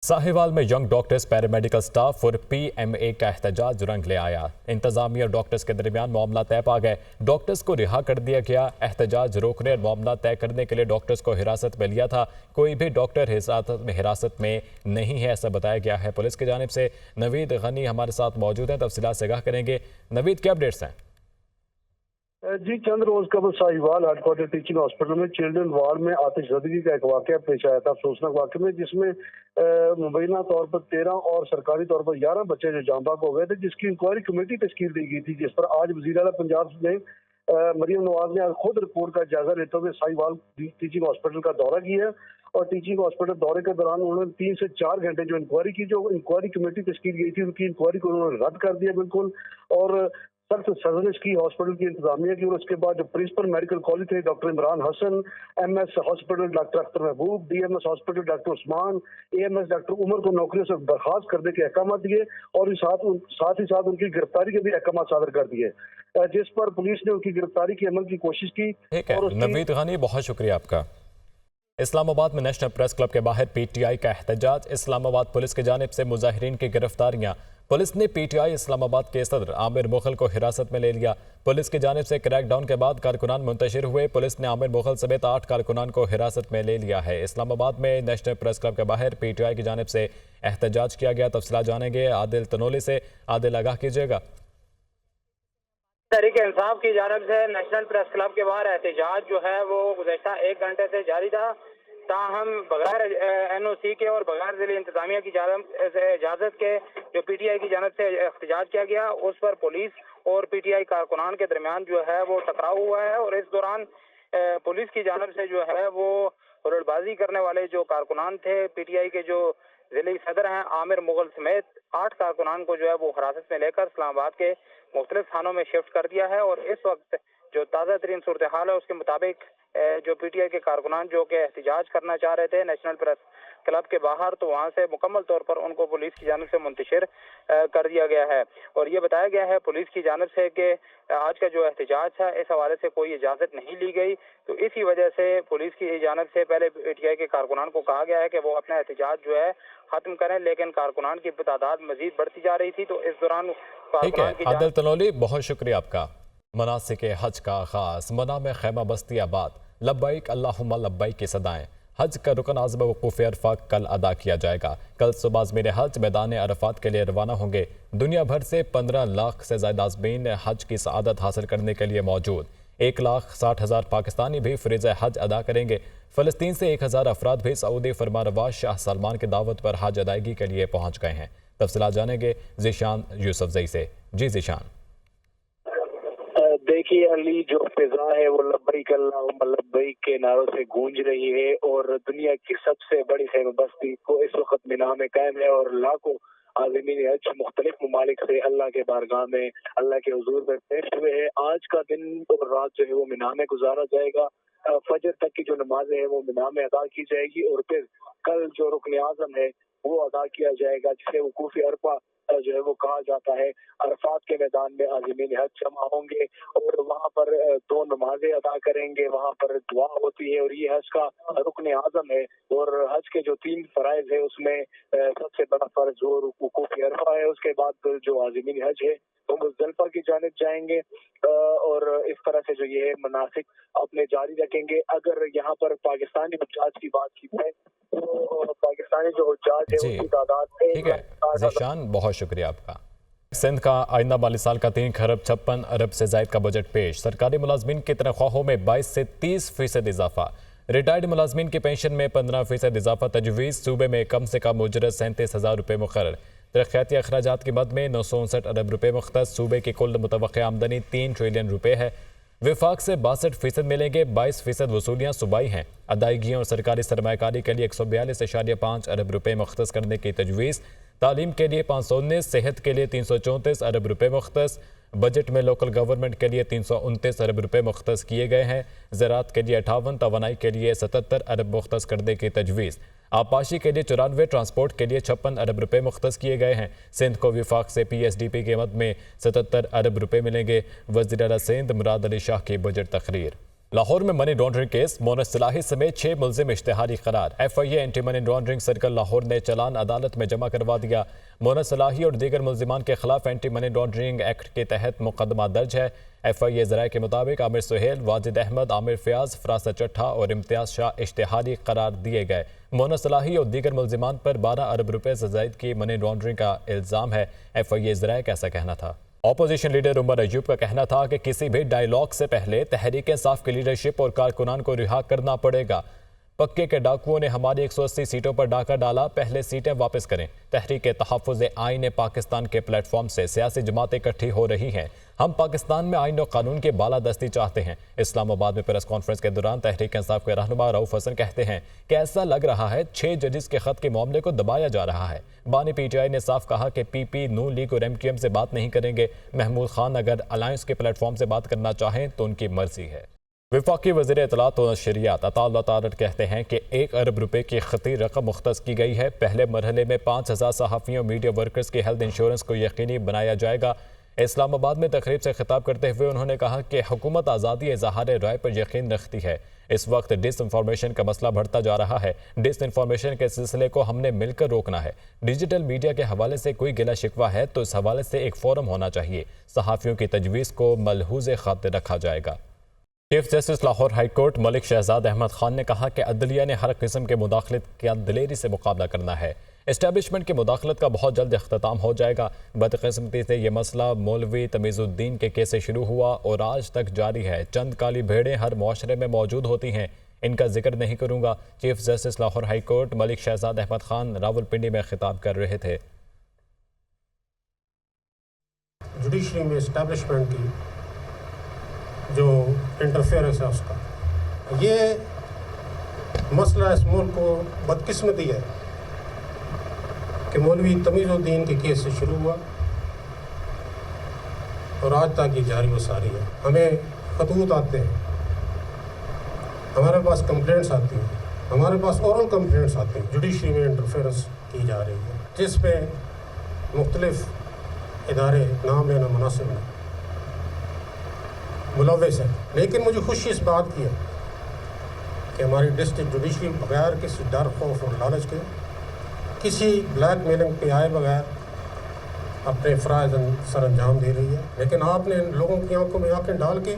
साहिवाल में young doctors paramedical staff और PMA का एहतजाज रंग ले आया। इंतजामिया और डॉक्टर्स के दरमियान मामला तय पा गए। डॉक्टर्स को रिहा कर दिया गया। एहतजाज रोकने और मामला तय करने के लिए डॉक्टर्स को हिरासत में लिया था। कोई भी डॉक्टर हिरासत में नहीं है, ऐसा बताया गया है पुलिस की जानिब से। नवीद गनी हमारे साथ मौजूद हैं, तफसीलात से आगाह करेंगे। नवीद, क्या अपडेट्स हैं? जी, चंद रोज कबल साहिवाल हेडक्वार्टर टीचिंग हॉस्पिटल में चिल्ड्रन वार्ड में आतिशज़दगी का एक वाकया पेश आया था, अफसोसनाक वाकये में, जिसमें मुबैना तौर पर 13 और सरकारी तौर पर 11 बच्चे जो जाँ बाग हो गए थे, जिसकी इंक्वायरी कमेटी तश्कील दी गई थी, जिस पर आज वज़ीर आला पंजाब ने मरियम नवाज ने आज खुद रिपोर्ट का जायजा लेते हुए साहिवाल टीचिंग हॉस्पिटल का दौरा किया और टीचिंग हॉस्पिटल दौरे के दौरान उन्होंने 3 से 4 घंटे जो इंक्वायरी की, जो इंक्वायरी कमेटी तश्कील गई थी, उनकी इंक्वायरी को उन्होंने रद्द कर दिया बिल्कुल, और सख्त सर्विस की हॉस्पिटल की इंतजामिया की। और उसके बाद जो प्रिंसिपल मेडिकल कॉलेज थे doctor Imran Hasan, MS hospital doctor Akhtar Mahboob, DMS hospital doctor Usman, AMS doctor Umar को नौकरियों से बर्खास्त करने के अहकाम दिए और साथ ही साथ उनकी गिरफ्तारी के भी अहकाम सादर कर दिए, जिस पर पुलिस ने उनकी गिरफ्तारी की अमल की कोशिश की। ठीक है नवीद गनी, बहुत शुक्रिया आपका। इस्लामाबाद में नेशनल प्रेस क्लब के बाहर पीटीआई का एहतजाज। इस्लामाबाद पुलिस की जानिब से मुजाहिरीन की गिरफ्तारियां। पुलिस ने पीटीआई इस्लामाबाद के सदर आमिर मुगल को हिरासत में ले लिया। पुलिस की जानिब से क्रैकडाउन के बाद कारकुनान मुंतशिर हुए। पुलिस ने आमिर मुगल समेत 8 कारकुनान को हिरासत में ले लिया है। इस्लामाबाद में नेशनल प्रेस क्लब के बाहर पीटीआई की जानिब से एहतजाज किया गया। तफसीलात जानेंगे आदिल तनोली से। आदिल, आगाह कीजिएगा। तहरीक इंसाफ की जानब से नेशनल प्रेस क्लब के बाहर एहतजाज जो है वो गुज़श्ता 1 घंटे से जारी था। ताहम बगैर एनओसी के और बगैर ज़िले इंतजामिया की इजाज़त के जो पीटीआई की जानब से एहतजाज किया गया, उस पर पुलिस और पीटीआई कारकुनान के दरमियान जो है वो टकराव हुआ है। और इस दौरान पुलिस की जानब से जो है वो हुलड़बाजी करने वाले जो कारकुनान थे, पीटीआई के जो जिले सदर हैं आमिर मुगल समेत 8 कारकुनान को जो है वो हिरासत में लेकर इस्लामाबाद के मुख्तलिफ थानों में शिफ्ट कर दिया है। और इस वक्त जो ताज़ा तरीन सूरत हाल है, उसके मुताबिक जो पीटीआई के कारकुनान जो कि एहतजाज करना चाह रहे थे नेशनल प्रेस क्लब के बाहर, तो वहां से मुकम्मल तौर पर उनको पुलिस की जानिब से मुंतशिर कर दिया गया है। और ये बताया गया है पुलिस की जानिब से कि आज का जो एहतजाज था, इस हवाले से कोई इजाज़त नहीं ली गई, तो इसी वजह से पुलिस की जानिब से पहले पीटीआई के कारकुनान को कहा गया है कि वो अपना एहतजाज जो है खत्म करें, लेकिन कारकुनान की तादाद मजीद बढ़ती जा रही थी। तो इस दौरान आदिल तनोली, बहुत शुक्रिया आपका। मनासिक हज का आगाज। मना में खैमा बस्ती आबाद। लब्बैक अल्लाहुम्मा लब्बैक की सदाएं। हज का रुकन आज़म वक़ूफ़ अरफा कल अदा किया जाएगा। कल सुबह आज़मीन हज मैदान अरफात के लिए रवाना होंगे। दुनिया भर से 15 लाख से ज़्यादा आज़मीन हज की सआदत हासिल करने के लिए मौजूद। 1,60,000 पाकिस्तानी भी फ़रीज़ हज अदा करेंगे। फ़लस्तीन से 1,000 अफराद भी सऊदी फरमानरवा शाह सलमान की दावत पर हज अदायगी के लिए पहुँच गए हैं। तफसीलात जानेंगे ज़ीशान यूसुफजई से। जी ज़ीशान। देखिए अली, जो फिजा है वो लब्बैक अल्लाहुम्मा लब्बैक के नारों से गूंज रही है और दुनिया की सबसे बड़ी खैमा बस्ती को इस वक्त मिना में कायम है और लाखों आज़मीन हज मुख्तलिफ ममालिक से अल्लाह के बारगाह में अल्लाह के हुजूर में पेश हुए हैं। आज का दिन और रात जो है वो मिना में गुजारा जाएगा। फजर तक की जो नमाजें हैं वो मिना में अदा की जाएगी और फिर कल जो रुकन आज़म है वो अदा किया जाएगा, जिसे वक़ूफ़ अरफा जो है वो कहा जाता है। अरफात के मैदान में आज़मीन हज जमा होंगे और वहाँ पर 2 नमाजें अदा करेंगे, वहाँ पर दुआ होती है और ये हज का रुकन आज़म है। और हज के जो 3 फ़राइज़ है उसमें सबसे बड़ा फ़र्ज जो वक़ूफ़ अरफा है। उसके बाद जो आज़मीन हज है वो मुज़दलिफ़ा की जानिब जाएंगे और इस तरह से जो ये है मनासिक अपने जारी रखेंगे। अगर यहाँ पर पाकिस्तानी हुज्जाज की बात की जाए तो पाकिस्तानी जो हुज्जाज है उनकी तादाद ठीक है ज़ीशान, बहुत शुक्रिया आपका। सिंध का आइंदा माली साल का 3 खरब 56 अरब से ज़ायद का बजट पेश। सरकारी मुलाजमीन की तनख्वाहों में 22 से 30% इजाफा। रिटायर्ड मुलाजमीन की पेंशन में 15% इजाफा तजवीज़। सूबे में कम से कम उजरत 37,000 रुपये मुकर्रर। तरक्याती अखराजात की मद में 959 अरब रुपये मुख्तस। सूबे की कुल मुतवक्किया आमदनी 3 ट्रिलियन रुपये है। विफाक से 62% मिलेंगे। 22% वसूलियाँ सूबाई हैं। अदायगियों और सरकारी सरमायाकारी के लिए 142.5 अरब रुपये मुख्तस करने की तजवीज़। तालीम के लिए 519, सेहत के लिए 334 अरब रुपये मुख्तस। बजट में लोकल गवर्नमेंट के लिए 329 अरब रुपये मुख्तस किए गए हैं। ज़राअत के लिए 58, तवानाई के लिए 77 अरब मुख्तस करने की तजवीज़। आबपाशी के लिए 94, ट्रांसपोर्ट के लिए 56 अरब रुपये मुख्तस किए गए हैं। सिंध को विफाक से PSDP के मद में 77 अरब रुपये मिलेंगे। वज़ीर आला सिंध मुराद अली शाह की बजट तकरीर। लाहौर में मनी लॉन्ड्रिंग केस, मोनस सलाही समेत 6 मुलजिम इश्तिहारी करार। FIA anti money laundering circle Lahore ने चालान अदालत में जमा करवा दिया। मोनस सलाही और दीगर मुलजिमान के खिलाफ एंटी मनी लॉन्ड्रिंग एक्ट के तहत मुकदमा दर्ज है। FIA ज़राए के मुताबिक आमिर सुहेल, वाजिद अहमद, आमिर फयाज, फरासत चट्ठा और इम्तियाज शाह इश्तिहारी करार दिए गए। मोनस सलाही और दीगर मुलजिमान पर 12 अरब रुपए से ज़ायद की मनी लॉन्ड्रिंग का इल्ज़ाम है। FIA ज़राए का ऐसा कहना था। ऑपोजिशन लीडर उमर अयूब का कहना था कि किसी भी डायलॉग से पहले तहरीक इंसाफ की लीडरशिप और कारकुनान को रिहा करना पड़ेगा। पक्के के डाकुओं ने हमारी 180 सीटों पर डाका डाला, पहले सीटें वापस करें। तहरीक तहफ़्फ़ुज़ आईन पाकिस्तान के प्लेटफॉर्म से सियासी जमातें इकट्ठी हो रही हैं। हम पाकिस्तान में आईन और कानून की बालादस्ती चाहते हैं। इस्लामाबाद में प्रेस कॉन्फ्रेंस के दौरान तहरीक इंसाफ के रहनुमा रऊफ हसन कहते हैं कि ऐसा लग रहा है 6 जजेस के खत के मामले को दबाया जा रहा है। बानी PTI ने साफ कहा कि PP, नून लीग और MQM से बात नहीं करेंगे। महमूद खान अगर अलायंस के प्लेटफॉर्म से बात करना चाहें तो उनकी मर्जी है। वफाकी वज़ीर इत्तलात और नशरियात अता उल्लाह तारड़ कहते हैं कि 1 अरब रुपए की खती रकम मुख्तस की गई है। पहले मरहले में 5000 सहाफ़ियों मीडिया वर्कर्स की हेल्थ इंश्योरेंस को यकीनी बनाया जाएगा। इस्लामाबाद में तकरीब से खिताब करते हुए उन्होंने कहा कि हुकूमत आज़ादी इज़हार राय पर यकीन रखती है। इस वक्त डिसइंफॉर्मेशन का मसला बढ़ता जा रहा है। डिसइंफॉर्मेशन के सिलसिले को हमने मिलकर रोकना है। डिजिटल मीडिया के हवाले से कोई गिला शिकवा है तो इस हवाले से एक फोरम होना चाहिए। सहाफ़ियों की तजवीज़ को मलहूज़ खातिर रखा जाएगा। Chief justice Lahore high court Malik Shahzad Ahmad Khan ने कहा कि अदलिया ने हर किस्म के मुदाखलत का दिलेरी से मुकाबला करना है। इस्टेब्लिशमेंट की मुदाखलत का बहुत जल्द अख्ताम हो जाएगा। बदकिस्मती से ये मसला मौलवी तमीज़ुद्दीन के केस से शुरू हुआ और आज तक जारी है। चंद काली भेड़ें हर मुआशरे में मौजूद होती हैं, इनका जिक्र नहीं करूँगा। Chief justice Lahore high court Malik Shahzad Ahmad Khan Rawalpindi में खिताब कर रहे थे। जुडिशरी में इस्टेब्लिशमेंट की जो इंटरफेरेंस है उसका, ये मसला इस मुल्क को बदकिस्मती है कि मौलवी तमीज़ुद्दीन के केस से शुरू हुआ और आज तक ये जारी व सारी है। हमें खतूत आते हैं, हमारे पास कंप्लेंट्स आती हैं, हमारे पास ओरल कंप्लेंट्स आती हैं। जुडिशरी में इंटरफेरेंस की जा रही है जिस पे मुख्तलिफ इदारे नाम लेना मुनासिब नहीं मुलव्वस है। लेकिन मुझे खुशी इस बात की है कि हमारी डिस्ट्रिक्ट जुडिशरी बगैर किसी डर, खौफ और लालच के, किसी ब्लैक मेलिंग पे आए बगैर अपने फ़राइज़ सर अंजाम दे रही है। लेकिन आपने इन लोगों की आंखों में आंखें डाल के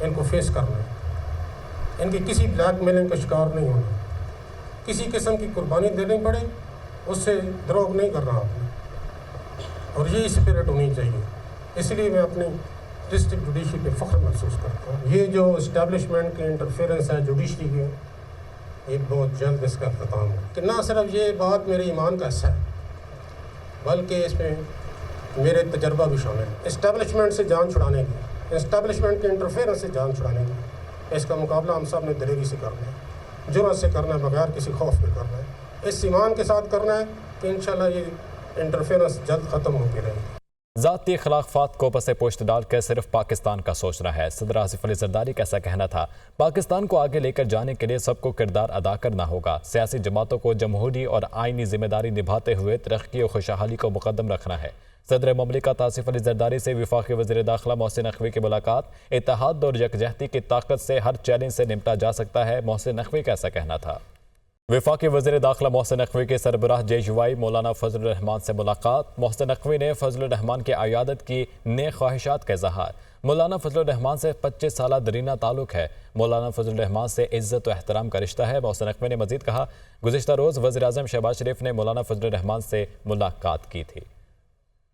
इनको फेस करना है। इनकी किसी ब्लैक मेलिंग का शिकार नहीं होना, किसी किस्म की कुर्बानी देनी पड़े उससे द्रोह नहीं करना आपने, और यही स्पिरिट होनी चाहिए। इसलिए मैं अपनी डिस्ट्रिक्ट जुडिशरी पे फ़ख्र महसूस करता हूँ। ये जो इस्टेब्लिशमेंट की इंटरफेरेंस है जुडिशरी की, ये बहुत जल्द इसका अख्ताम है। कि ना सिर्फ ये बात मेरे ईमान का हिस्सा है बल्कि इसमें मेरे तजर्बा भी शामिल है। इस्टेब्लिशमेंट से जान छुड़ाने की, इस्टेब्लिशमेंट के इंटरफेरेंस से जान छुड़ाने की, इसका मुकाबला हम सब ने दिलेरी से करना है, जुर्रत से करना है, बगैर किसी खौफ के करना है। इस ईमान के साथ करना है कि इंशाल्लाह ये इंटरफेरेंस जल्द ख़त्म होती रहेगी। ज़ाती खिलाफात को पसे पोस्ट डालकर सिर्फ पाकिस्तान का सोचना है। सदर आसिफ अली जरदारी का ऐसा कहना था। पाकिस्तान को आगे लेकर जाने के लिए सबको किरदार अदा करना होगा। सियासी जमातों को जमहूरी और आइनी जिम्मेदारी निभाते हुए तरक्की और खुशहाली को मुकद्दम रखना है। सदर ममलिकत आसिफ अली जरदारी से वफाकी वज़ीर दाखिला मोहसिन नकवी की मुलाकात। इत्तेहाद और यकजहती की ताकत से हर चैलेंज से निपटा जा सकता है, मोहसिन नकवी का ऐसा कहना था। वफाकी वज़ीर दाखिला मोहसिन नकवी के सरबराह JUI मौलाना फजलुर रहमान से मुलाकात। मोहसिन नकवी ने फजलुर रहमान की अयादत की नेक ख्वाहिशात का इजहार। मौलाना फजलुर रहमान से 25 साल दरीना ताल्लुक है। मौलाना फजलुर रहमान से इज़्ज़त व एहतराम का रिश्ता है। मोहसिन नकवी ने मज़ीद कहा, गुज़िश्ता रोज़ वज़ीर आज़म शहबाज शरीफ ने मौलाना फजलुर रहमान से मुलाकात की थी।